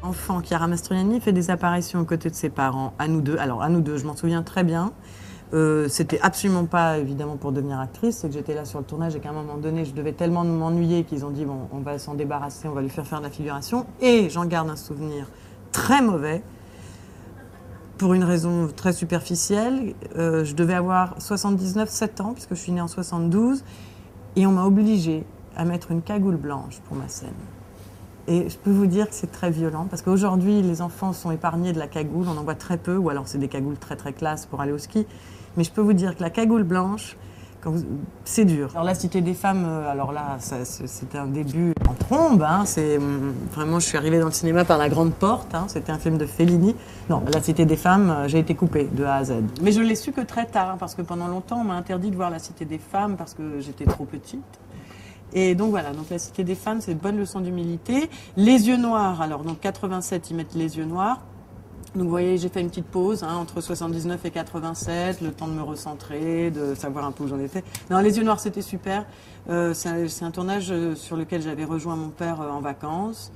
enfant, Chiara Mastroianni, fait des apparitions aux côtés de ses parents, à nous deux. Alors, à nous deux, je m'en souviens très bien. C'était absolument pas, évidemment, pour devenir actrice. C'est que j'étais là sur le tournage et qu'à un moment donné, je devais tellement m'ennuyer qu'ils ont dit, bon, on va s'en débarrasser, on va lui faire de la figuration. Et j'en garde un souvenir très mauvais, pour une raison très superficielle. Je devais avoir 7 ans, puisque je suis née en 72, et on m'a obligée à mettre une cagoule blanche pour ma scène. Et je peux vous dire que c'est très violent, parce qu'aujourd'hui, les enfants sont épargnés de la cagoule, on en voit très peu, ou alors c'est des cagoules très très classe pour aller au ski. Mais je peux vous dire que la cagoule blanche, c'est dur. Alors la Cité des femmes, alors là, c'était un début en trombe. Hein, vraiment, je suis arrivée dans le cinéma par la grande porte. Hein, c'était un film de Fellini. Non, la Cité des femmes, j'ai été coupée de A à Z. Mais je l'ai su que très tard, hein, parce que pendant longtemps, on m'a interdit de voir la Cité des femmes parce que j'étais trop petite. Et donc voilà, donc la Cité des femmes, c'est une bonne leçon d'humilité. Les yeux noirs, alors donc 87, ils mettent les yeux noirs. Donc vous voyez, j'ai fait une petite pause hein, entre 79 et 87, le temps de me recentrer, de savoir un peu où j'en étais. Non, les yeux noirs, c'était super. C'est un tournage sur lequel j'avais rejoint mon père en vacances.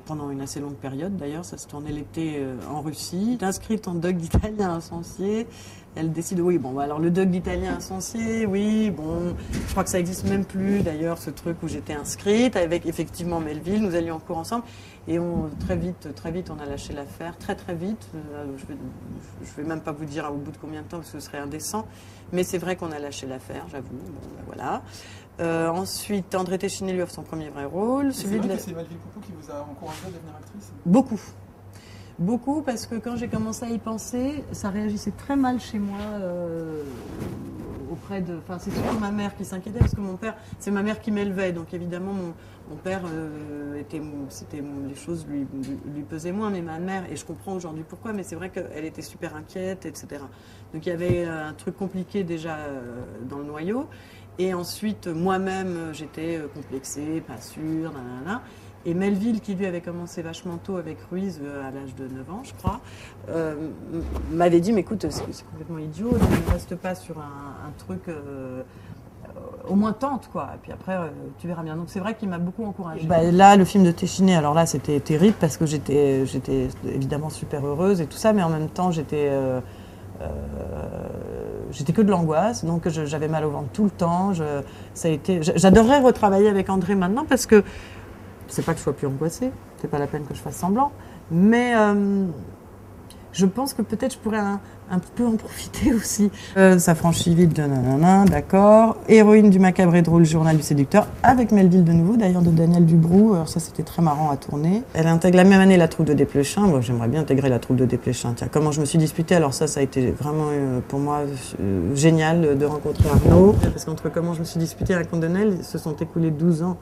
Pendant une assez longue période d'ailleurs, ça se tournait l'été en Russie. J'étais inscrite en doc d'italien incencié. Elle décide, oui, bon, alors le doc d'italien incencié, oui, bon, je crois que ça n'existe même plus d'ailleurs, ce truc où j'étais inscrite avec effectivement Melville, nous allions en cours ensemble et très vite, on a lâché l'affaire, très vite. Je vais même pas vous dire au bout de combien de temps parce que ce serait indécent, mais c'est vrai qu'on a lâché l'affaire, j'avoue, bon, ben voilà. Ensuite, André Téchiné lui offre son premier vrai rôle. C'est vrai que c'est Melville Poupeau qui vous a encouragé à devenir actrice? Beaucoup, parce que quand j'ai commencé à y penser, ça réagissait très mal chez moi Enfin, c'est surtout ma mère qui s'inquiétait, parce que mon père, c'est ma mère qui m'élevait, donc évidemment mon père, les choses lui pesaient moins, mais ma mère, et je comprends aujourd'hui pourquoi, mais c'est vrai qu'elle était super inquiète, etc. Donc il y avait un truc compliqué déjà dans le noyau, et ensuite moi-même j'étais complexée, pas sûre, nanana. Et Melville, qui lui avait commencé vachement tôt avec Ruiz, à l'âge de 9 ans, je crois, m'avait dit, mais écoute, c'est complètement idiot, ne reste pas sur un truc, au moins tente, quoi. Et puis après, tu verras bien. Donc c'est vrai qu'il m'a beaucoup encouragée. Bah, là, le film de Téchiné, alors là, c'était terrible, parce que j'étais évidemment super heureuse et tout ça, mais en même temps, j'étais que de l'angoisse, donc j'avais mal au ventre tout le temps. J'adorerais retravailler avec André maintenant, parce que c'est pas que je sois plus angoissée, c'est pas la peine que je fasse semblant, mais je pense que peut-être je pourrais un peu en profiter aussi. Ça franchit vite de nanana, d'accord. Héroïne du macabre et drôle journal du séducteur, avec Melville de nouveau, d'ailleurs de Daniel Dubroux. Alors ça, c'était très marrant à tourner. Elle intègre la même année la troupe de Desplechin. Moi, j'aimerais bien intégrer la troupe de Desplechin. Tiens, comment je me suis disputée, alors ça a été vraiment pour moi génial de rencontrer Arnaud. Parce qu'entre comment je me suis disputée et Raconte de Nel, se sont écoulés 12 ans.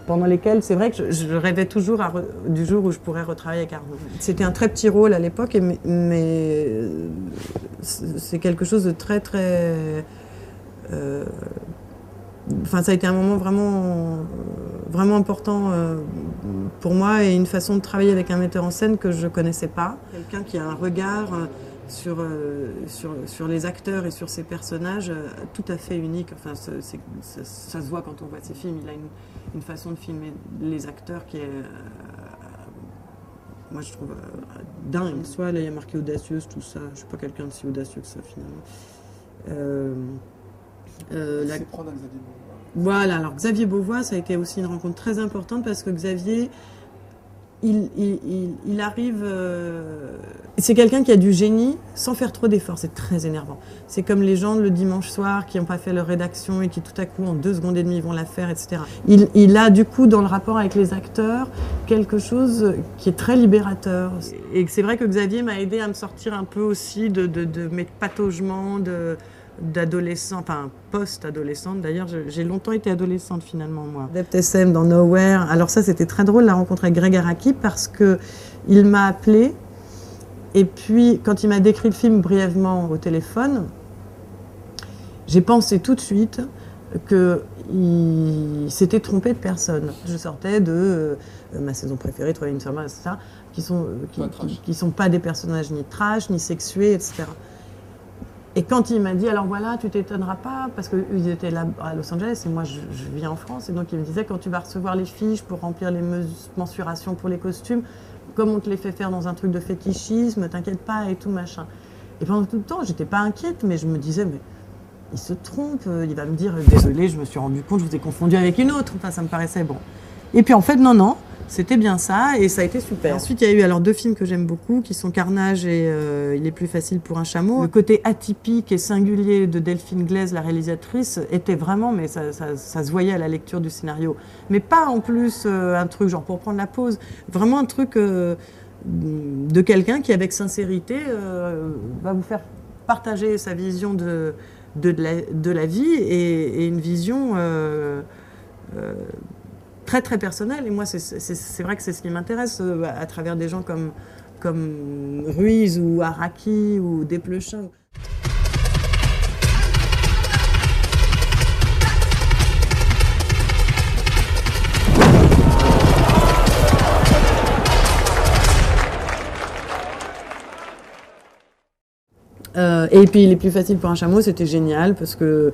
Pendant lesquels c'est vrai que je rêvais toujours du jour où je pourrais retravailler avec Arnaud. C'était un très petit rôle à l'époque, mais c'est quelque chose de très enfin, ça a été un moment vraiment important pour moi, et une façon de travailler avec un metteur en scène que je ne connaissais pas. Quelqu'un qui a un regard sur les acteurs et sur ses personnages tout à fait unique. Enfin, ça se voit quand on voit ses films. Il a une façon de filmer les acteurs qui est, moi je trouve, dingue. Soit là il y a marqué audacieuse, tout ça. Je ne suis pas quelqu'un de si audacieux que ça finalement. C'est prendre Xavier Beauvois. Voilà, alors Xavier Beauvois, ça a été aussi une rencontre très importante, parce que Xavier, il arrive... c'est quelqu'un qui a du génie sans faire trop d'efforts, c'est très énervant. C'est comme les gens le dimanche soir qui n'ont pas fait leur rédaction et qui tout à coup en 2 secondes et demie vont la faire, etc. Il a du coup dans le rapport avec les acteurs quelque chose qui est très libérateur. Et c'est vrai que Xavier m'a aidé à me sortir un peu aussi de mes pataugements, d'adolescent, enfin post-adolescente. D'ailleurs, j'ai longtemps été adolescente finalement, moi. Dept SM dans Nowhere. Alors ça, c'était très drôle, la rencontre avec Greg Araki, parce que il m'a appelé, et puis quand il m'a décrit le film brièvement au téléphone, j'ai pensé tout de suite qu'il s'était trompé de personne. Je sortais de ma saison préférée, Trois lignes sur Mars, etc., qui sont pas des personnages ni trash, ni sexués, etc. Et quand il m'a dit, alors voilà, tu t'étonneras pas, parce qu'ils étaient là à Los Angeles et moi je vis en France, et donc il me disait, quand tu vas recevoir les fiches pour remplir les mensurations pour les costumes, comme on te les fait faire dans un truc de fétichisme, t'inquiète pas et tout machin. Et pendant tout le temps, j'étais pas inquiète, mais je me disais, mais il se trompe, il va me dire, désolé, je me suis rendu compte, je vous ai confondu avec une autre, enfin ça me paraissait bon. Et puis en fait, non. C'était bien ça et ça a été super. Ensuite, il y a eu alors 2 films que j'aime beaucoup qui sont Carnage et Il est plus facile pour un chameau. Le côté atypique et singulier de Delphine Glaise, la réalisatrice, était vraiment, mais ça se voyait à la lecture du scénario. Mais pas en plus un truc genre pour prendre la pause, vraiment un truc de quelqu'un qui, avec sincérité, va vous faire partager sa vision de la vie et une vision très très personnel, et moi c'est vrai que c'est ce qui m'intéresse à travers des gens comme Ruiz ou Araki ou Desplechin. Et puis il est plus facile pour un chameau, c'était génial parce que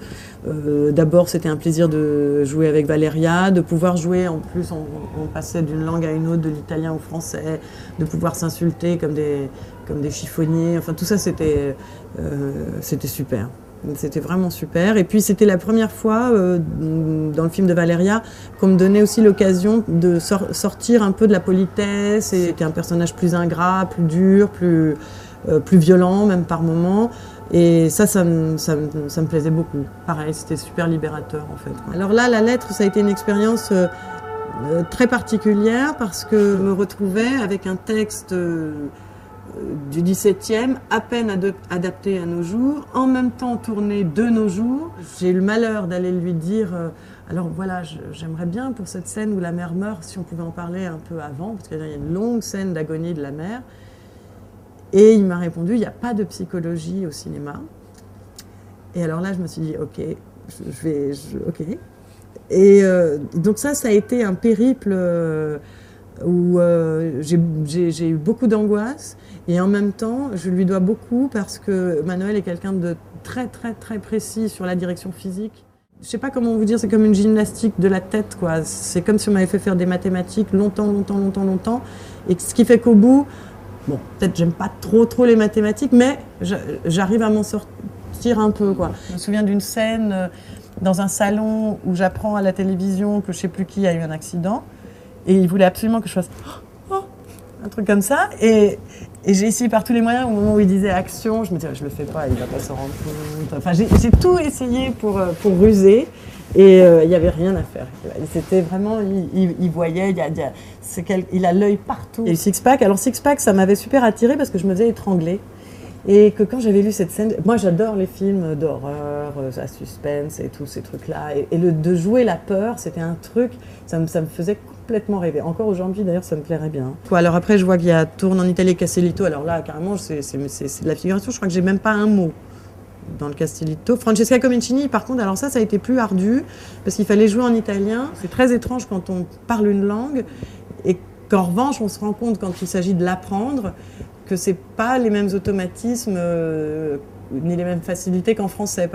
d'abord c'était un plaisir de jouer avec Valeria, de pouvoir jouer, en plus on passait d'une langue à une autre, de l'italien au français, de pouvoir s'insulter comme des chiffonniers, enfin tout ça c'était super. C'était vraiment super. Et puis c'était la première fois dans le film de Valeria qu'on me donnait aussi l'occasion de sortir un peu de la politesse, et c'était un personnage plus ingrat, plus dur, plus violent même par moments, et ça me plaisait beaucoup. Pareil, c'était super libérateur en fait. Alors là, la lettre, ça a été une expérience très particulière parce que je me retrouvais avec un texte du XVIIe, à peine adapté à nos jours, en même temps tourné de nos jours. J'ai eu le malheur d'aller lui dire alors voilà, j'aimerais bien pour cette scène où la mère meurt, si on pouvait en parler un peu avant, parce qu'il y a une longue scène d'agonie de la mère. Et il m'a répondu, il n'y a pas de psychologie au cinéma. Et alors là, je me suis dit, ok. Et donc ça a été un périple où j'ai eu beaucoup d'angoisse. Et en même temps, je lui dois beaucoup parce que Manuel est quelqu'un de très, très, très précis sur la direction physique. Je ne sais pas comment vous dire, c'est comme une gymnastique de la tête, quoi. C'est comme si on m'avait fait faire des mathématiques longtemps. Et ce qui fait qu'au bout, bon, peut-être j'aime pas trop les mathématiques, mais j'arrive à m'en sortir un peu, quoi. Je me souviens d'une scène dans un salon où j'apprends à la télévision que je sais plus qui a eu un accident, et il voulait absolument que je fasse un truc comme ça, et j'ai essayé par tous les moyens. Au moment où il disait action, je me disais je le fais pas, il va pas se rendre compte. Enfin, j'ai tout essayé pour ruser. Et il n'y avait rien à faire. C'était vraiment, il voyait, il a l'œil partout. Et le six-pack, alors six-pack, ça m'avait super attiré parce que je me faisais étrangler. Et que quand j'avais lu cette scène, moi j'adore les films d'horreur, à suspense et tous ces trucs-là. Et de jouer la peur, c'était un truc, ça me faisait complètement rêver. Encore aujourd'hui d'ailleurs, ça me plairait bien. Alors après, je vois qu'il y a Tourne en Italie, Castellitto. Alors là, carrément, c'est de la figuration. Je crois que j'ai même pas un mot dans le Castellitto. Francesca Comencini, par contre, alors ça a été plus ardu, parce qu'il fallait jouer en italien. C'est très étrange quand on parle une langue, et qu'en revanche, on se rend compte, quand il s'agit de l'apprendre, que c'est pas les mêmes automatismes, ni les mêmes facilités qu'en français.